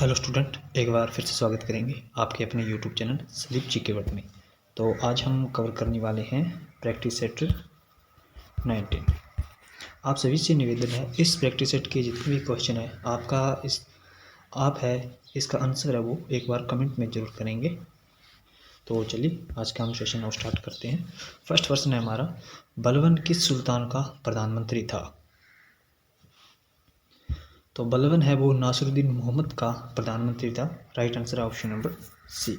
Hello student, एक बार फिर से स्वागत करेंगे आपके अपने यूट्यूब चैनल स्लिप जीके में। तो आज हम कवर करने वाले हैं प्रैक्टिस सेट 19। आप सभी से निवेदन है, इस प्रैक्टिस सेट के जितने भी क्वेश्चन है इसका आंसर है वो एक बार कमेंट में जरूर करेंगे। तो चलिए आज का हम सेशन स्टार्ट करते हैं। फर्स्ट क्वेश्चन है हमारा, बलबन किस सुल्तान का प्रधानमंत्री था? तो बलबन है वो नासिरुद्दीन मोहम्मद का प्रधानमंत्री था। राइट आंसर है ऑप्शन नंबर सी।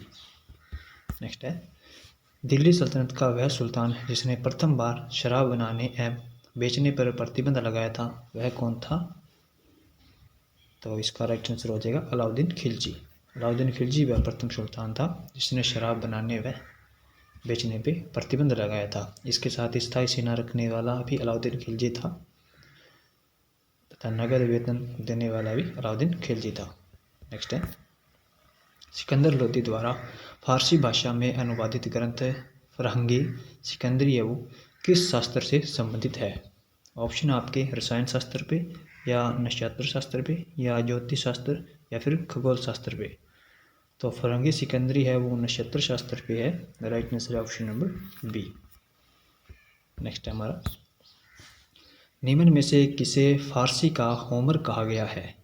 नेक्स्ट है, दिल्ली सल्तनत का वह सुल्तान जिसने प्रथम बार शराब बनाने एवं बेचने पर प्रतिबंध लगाया था, वह कौन था? तो इसका राइट आंसर हो जाएगा अलाउद्दीन खिलजी। अलाउद्दीन खिलजी वह प्रथम सुल्तान था जिसने शराब बनाने व बेचने पर प्रतिबंध लगाया था। इसके साथ स्थायी सेना रखने वाला भी अलाउद्दीन खिलजी था तथा नगद वेतन देने वाला भी अलाउद्दीन खिलजी था। नेक्स्ट है, सिकंदर लोदी द्वारा फारसी भाषा में अनुवादित ग्रंथ फरहंगी सिकंदरी वो किस शास्त्र से संबंधित है? ऑप्शन आपके रसायन शास्त्र पे या नक्षत्र शास्त्र पे या ज्योतिष शास्त्र या फिर खगोल शास्त्र पे। तो फरहंगी सिकंदरी है वो नक्षत्र शास्त्र पे है। Right answer option number B. Next है हमारा, निम्न में से किसे फारसी का होमर कहा गया है?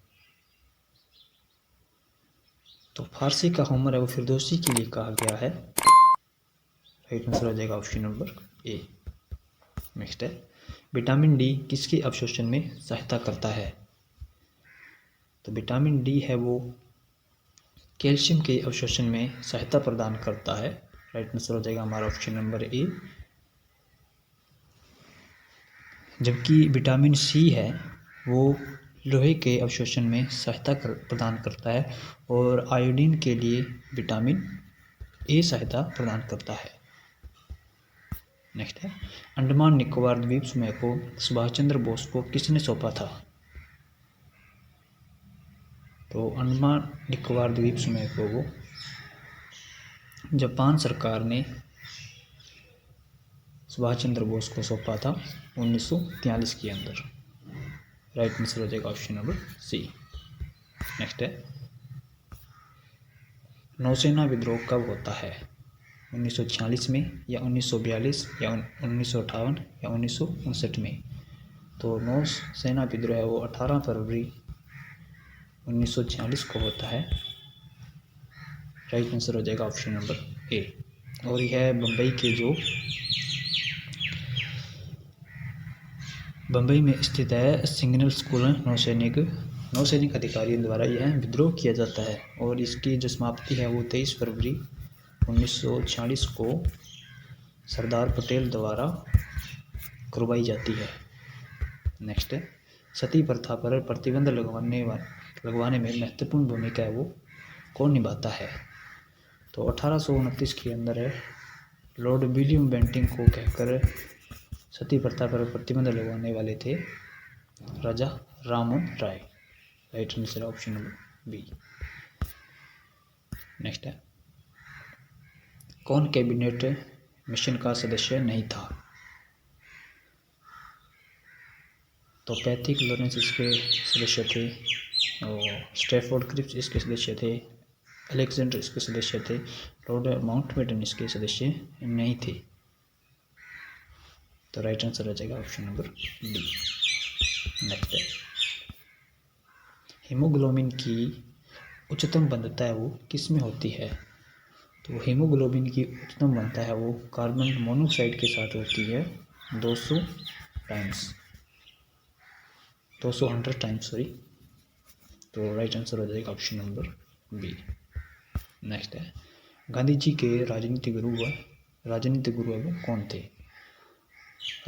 तो फारसी का होमर है वो फिरदौसी के लिए कहा गया है। राइट आंसर हो जाएगा ऑप्शन नंबर ए। नेक्स्ट है, विटामिन डी किसके अवशोषण में सहायता करता है? तो विटामिन डी है वो कैल्शियम के अवशोषण में सहायता प्रदान करता है। राइट आंसर हो जाएगा हमारा ऑप्शन नंबर ए। जबकि विटामिन सी है वो लोहे के अवशोषण में सहायता प्रदान करता है और आयोडीन के लिए विटामिन ए सहायता प्रदान करता है। नेक्स्ट है, अंडमान निकोबार द्वीप समूह को सुभाष चंद्र बोस को किसने सौंपा था? तो अंडमान निकोबार द्वीप समूह को वो जापान सरकार ने सुभाष चंद्र बोस को सौंपा था 1943 के अंदर। राइट आंसर हो जाएगा ऑप्शन नंबर सी। नेक्स्ट है, नौसेना विद्रोह कब होता है? 1946 में या 1942 या 1958 या 1959 में। तो नौसेना विद्रोह है वो 18 फरवरी 1946 को होता है। राइट आंसर हो जाएगा ऑप्शन नंबर ए। और यह बम्बई में स्थित है। सिग्नल स्कूल नौसैनिक अधिकारियों द्वारा यह विद्रोह किया जाता है और इसकी जो समाप्ति है वो 23 फरवरी 1946 को सरदार पटेल द्वारा करवाई जाती है। नेक्स्ट है, सती प्रथा पर प्रतिबंध लगवाने में महत्वपूर्ण भूमिका है वो कौन निभाता है? तो 1829 के अंदर है लॉर्ड विलियम बेंटिंग को कहकर सती प्रथा पर प्रतिबंध लगवाने वाले थे Raja Rammohan Roy. Right answer option number B. Next है, कौन कैबिनेट मिशन का सदस्य नहीं था? तो पैथिक लॉरेंस इसके सदस्य थे और स्टैफोर्ड क्रिप्स इसके सदस्य थे, अलेक्जेंडर इसके सदस्य थे, लॉर्ड माउंटबेटन इसके सदस्य नहीं थे। तो राइट आंसर हो जाएगा ऑप्शन नंबर डी। नेक्स्ट है, हीमोग्लोबिन की उच्चतम बंधुता है वो किस में होती है? तो हीमोग्लोबिन की उच्चतम बंधुता है वो कार्बन मोनोऑक्साइड के साथ होती है 200 टाइम्स। तो राइट आंसर हो जाएगा ऑप्शन नंबर बी। नेक्स्ट है, गांधी जी के राजनीतिक गुरु वो कौन थे?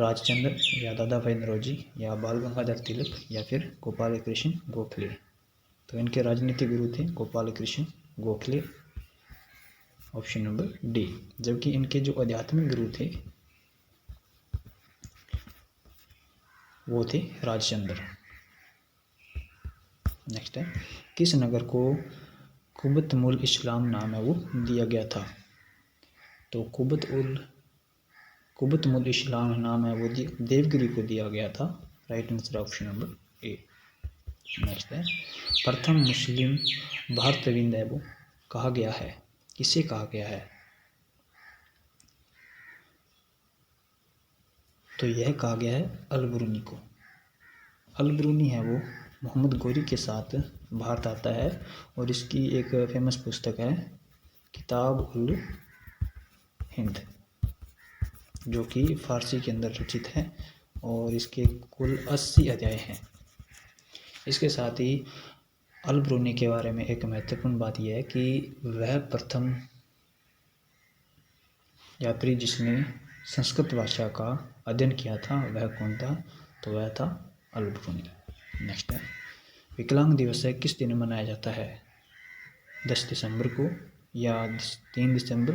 राजचंद्र या दादा भाई नौरोजी या बाल गंगाधर तिलक या फिर गोपाल कृष्ण गोखले। तो इनके राजनीतिक गुरु थे Gopal Krishna Gokhale. Option number D. जबकि इनके जो आध्यात्मिक गुरु थे वो थे राजचंद्र। नेक्स्ट है, किस नगर को कुबतमुल इस्लाम नाम है वो दिया गया था? तो कुबतमुल इस्लाम नाम है वो देवगिरी को दिया गया था। Right answer option number A. Next है प्रथम मुस्लिम भारतविंद है वो कहा गया है, किसे कहा गया है? तो यह कहा गया है अल-बरूनी को। अल-बरूनी है वो मोहम्मद गौरी के साथ भारत आता है और इसकी एक फेमस पुस्तक है किताब उल हिंद, जो कि फारसी के अंदर रचित है और इसके कुल 80 अध्याय हैं। इसके साथ ही अल-बरूनी के बारे में एक महत्वपूर्ण बात यह है कि वह प्रथम यात्री जिसने संस्कृत भाषा का अध्ययन किया था वह कौन था? तो वह था अल-बरूनी। नेक्स्ट है विकलांग दिवस है किस दिन मनाया जाता है? 10 दिसंबर को या 3 दिसंबर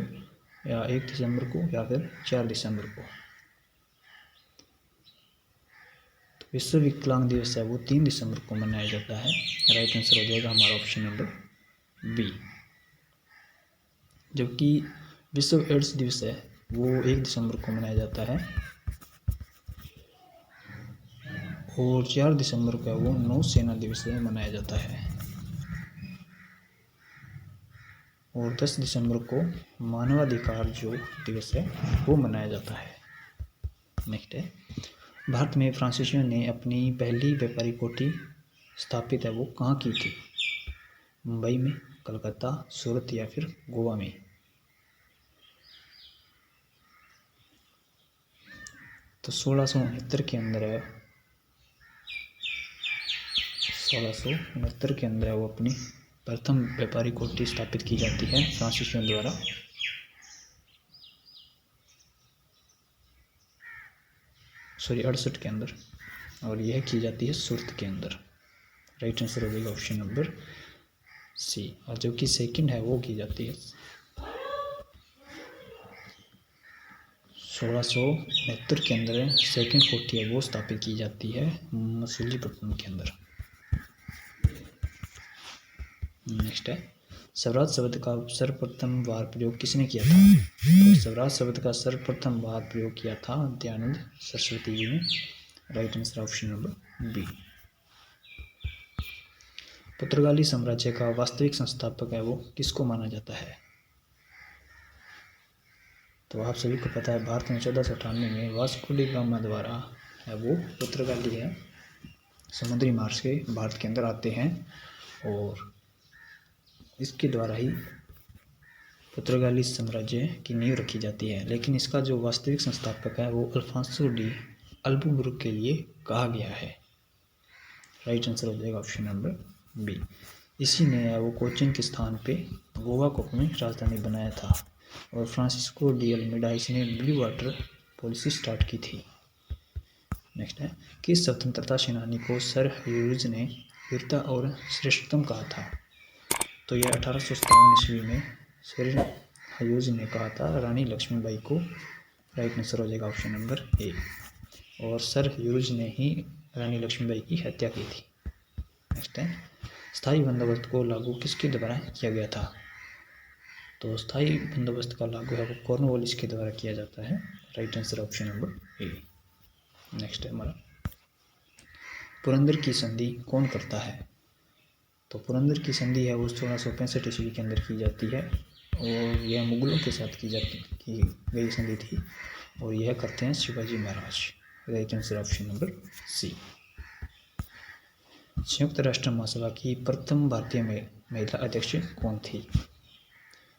या 1 दिसंबर को या फिर 4 दिसंबर को? तो विश्व विकलांग दिवस है वो 3 दिसंबर को मनाया जाता है। राइट आंसर हो जाएगा हमारा ऑप्शन नंबर बी। जबकि विश्व एड्स दिवस है वो 1 दिसंबर को मनाया जाता है और 4 दिसंबर को वो नौसेना दिवस मनाया जाता है और 10 दिसंबर को मानवाधिकार जो दिवस है वो मनाया जाता है। नेक्स्ट है भारत में फ्रांसीसियों ने अपनी पहली व्यापारी कोठी स्थापित है वो कहाँ की थी? मुंबई में, कलकत्ता, सूरत या फिर गोवा में? तो 1669 के अंदर है, 1669 के अंदर है वो अपनी प्रथम व्यापारी कोठी स्थापित की जाती है फ्रांसीसियों द्वारा। सॉरी 68 के अंदर, और यह की जाती है सूरत के अंदर। राइट आंसर हो जाएगा ऑप्शन नंबर सी। और जो कि सेकंड है वो की जाती है 1669 के अंदर सेकंड कोठी है वो स्थापित की जाती है मछलीपट्टनम के अंदर। नेक्स्ट है स्वराज शब्द का सर्वप्रथम बार प्रयोग किसने किया था? तो स्वराज शब्द का सर्वप्रथम बार प्रयोग किया था दयानंद सरस्वती जी ने। Right answer option number B. पुर्तगाली साम्राज्य का वास्तविक संस्थापक है वो किसको माना जाता है? तो आप सभी को पता है भारत में 1498 में वास्को डी गामा द्वारा है वो पुर्तगाली है समुद्री मार्ग से भारत के अंदर आते हैं और इसके द्वारा ही पुर्तगाली साम्राज्य की नींव रखी जाती है। लेकिन इसका जो वास्तविक संस्थापक है वो अल्फांसो डी अल्बुकर्क के लिए कहा गया है। राइट आंसर हो जाएगा ऑप्शन नंबर बी। इसी ने वो कोचिन के स्थान पे गोवा को अपनी राजधानी बनाया था और फ्रांसिस्को डी अल्मेडा इसने ब्लू वाटर पॉलिसी स्टार्ट की थी। नेक्स्ट है किस स्वतंत्रता सेनानी को सर ह्यूज ने वीरता और श्रेष्ठतम कहा था? तो यह 1857 ईस्वी में सर ह्यूज ने कहा था रानी लक्ष्मीबाई को। राइट आंसर हो जाएगा ऑप्शन नंबर ए। और सर ह्यूज ने ही रानी लक्ष्मीबाई की हत्या की थी। नेक्स्ट है स्थायी बंदोबस्त को लागू किसके द्वारा किया गया था? तो स्थायी बंदोबस्त का लागू है वो कॉर्नवालिस के द्वारा किया जाता है। Right answer option number A. Next है हमारा पुरंदर की संधि कौन करता है? तो पुरंदर की संधि है वो 1665 ईस्वी के अंदर की जाती है और यह मुगलों के साथ की गई संधि थी और यह करते हैं Shivaji Maharaj. Right answer option number C. संयुक्त राष्ट्र महासभा की प्रथम भारतीय महिला अध्यक्ष कौन थी?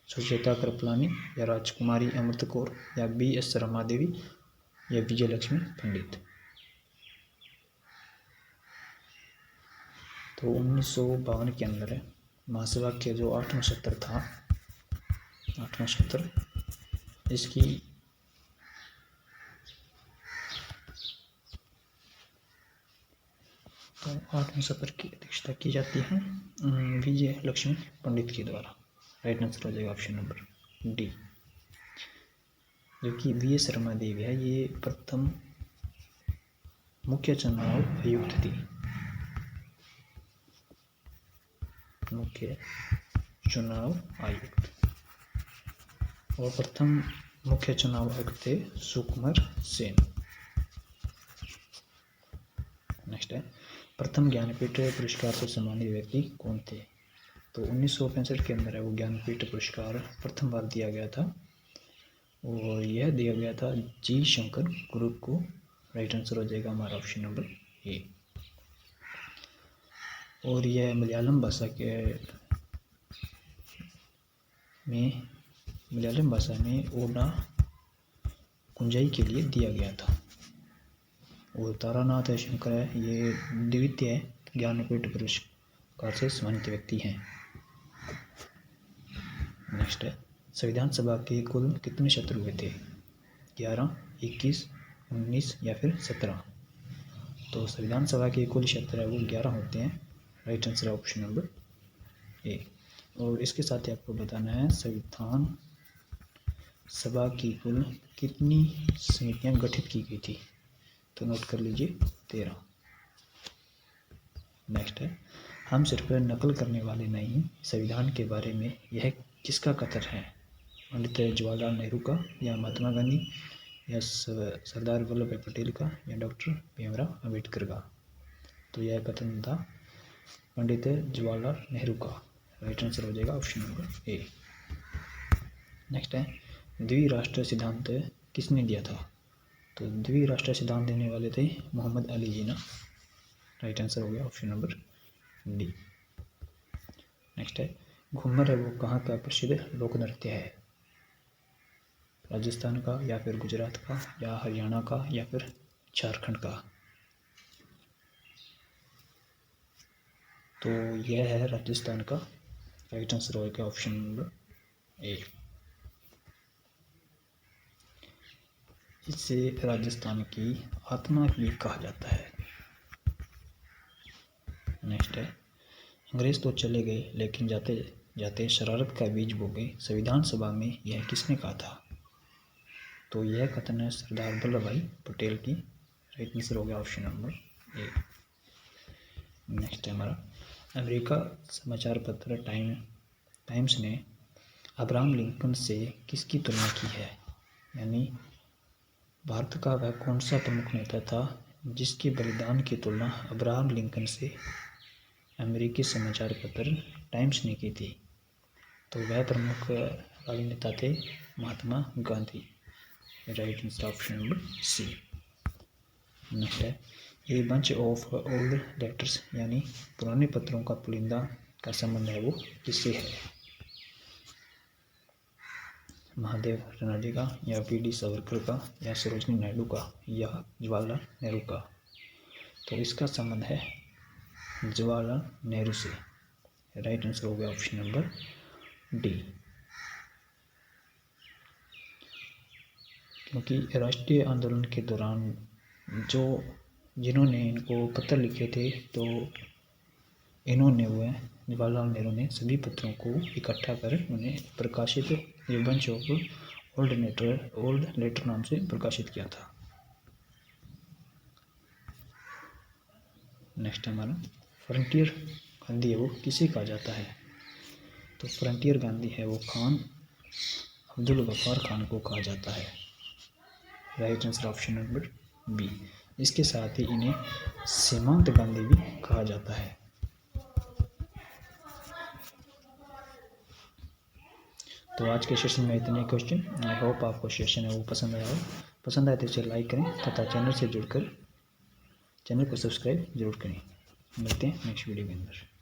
सुचेता कृपलानी या राजकुमारी अमृत कौर या BS रमादेवी या विजयलक्ष्मी पंडित? तो 1952 के अंदर महासभा के जो 8वां सत्र था, 8वां सत्र, इसकी तो 8वें सत्र की अध्यक्षता की जाती है विजय लक्ष्मी पंडित के द्वारा। राइट आंसर हो जाएगा ऑप्शन नंबर डी। जो कि BS रमादेवी है ये प्रथम मुख्य चुनाव आयुक्त थी, मुख्य चुनाव आयुक्त, और प्रथम मुख्य चुनाव आयुक्त थे सुकुमार सेन। नेक्स्ट है प्रथम ज्ञानपीठ पुरस्कार से सम्मानित व्यक्ति कौन थे? तो 1965 के अंदर है वो ज्ञानपीठ पुरस्कार प्रथम बार दिया गया था और यह दिया गया था जी शंकर ग्रुप को। राइट आंसर हो जाएगा हमारा ऑप्शन नंबर ए। और यह मलयालम भाषा में ओडा कुंजाई के लिए दिया गया था। और तारानाथ शंकर है ये द्वितीय ज्ञानपीठ पुरस्कार से सम्मानित व्यक्ति हैं। नेक्स्ट है, संविधान सभा के कुल कितने सत्र हुए थे? 11, 21, 19 या फिर 17? तो संविधान सभा के कुल सत्र है वो 11 होते हैं। राइट आंसर है ऑप्शन नंबर ए। और इसके साथ ही आपको बताना है संविधान सभा की कुल कितनी समितियां गठित की गई थी? तो नोट कर लीजिए 13। नेक्स्ट है, हम सिर्फ नकल करने वाले नहीं, संविधान के बारे में यह किसका कथन है? पंडित जवाहरलाल नेहरू का या महात्मा गांधी या सरदार वल्लभ भाई पटेल का या डॉक्टर भीमराव अम्बेडकर का? तो यह कथन था पंडित जवाहरलाल नेहरू का। राइट आंसर हो जाएगा ऑप्शन नंबर ए। नेक्स्ट है, द्विराष्ट्र सिद्धांत किसने दिया था? तो द्विराष्ट्र सिद्धांत देने वाले थे मोहम्मद अली जिन्ना। राइट आंसर हो गया ऑप्शन नंबर डी। नेक्स्ट है, घूमर है वो कहाँ का प्रसिद्ध लोक नृत्य है? राजस्थान का या फिर गुजरात का या हरियाणा का या फिर झारखंड का? तो यह है राजस्थान का। राइट आंसर होगा ऑप्शन नंबर ए। इसे राजस्थान की आत्मा भी कहा जाता है। नेक्स्ट है, अंग्रेज तो चले गए लेकिन जाते जाते शरारत का बीज बो गए, संविधान सभा में यह किसने कहा था? तो यह कथन है सरदार वल्लभ भाई पटेल की। राइट आंसर हो गया ऑप्शन नंबर ए। नेक्स्ट है हमारा, अमेरिका समाचार पत्र टाइम्स ने अब्राहम लिंकन से किसकी तुलना की है? यानी भारत का वह कौन सा प्रमुख नेता था जिसके बलिदान की तुलना अब्राहम लिंकन से अमेरिकी समाचार पत्र टाइम्स ने की थी? तो वह प्रमुख राजनेता थे Mahatma Gandhi. Right answer option number C. Next है, a bunch of old letters यानी पुराने पत्रों का पुलिंदा का संबंध है वो किससे है? महादेव रनौजी का या पी.डी. सावरकर का या सरोजनी नायडू का या जवाहरलाल नेहरू का? तो इसका संबंध है जवाहरलाल नेहरू से। राइट आंसर हो गया ऑप्शन नंबर डी। क्योंकि राष्ट्रीय आंदोलन के दौरान जिन्होंने इनको पत्र लिखे थे तो जवाहरलाल नेहरू ने सभी पत्रों को इकट्ठा कर उन्हें प्रकाशित ये बंच ऑफ ओल्ड लेटर नाम से प्रकाशित किया था। नेक्स्ट हमारा, फ्रंटियर गांधी है वो किसे कहा जाता है? तो फ्रंटियर गांधी है वो खान अब्दुल गफ्फार खान को कहा जाता है। Right answer option number B. इसके साथ ही इन्हें सीमांत गांधी भी कहा जाता है। तो आज के सेशन में इतने क्वेश्चन। आई होप आपको सेशन है वो पसंद आया हो। पसंद आए तो इसे लाइक करें तथा चैनल को सब्सक्राइब जरूर करें। मिलते हैं नेक्स्ट वीडियो के अंदर।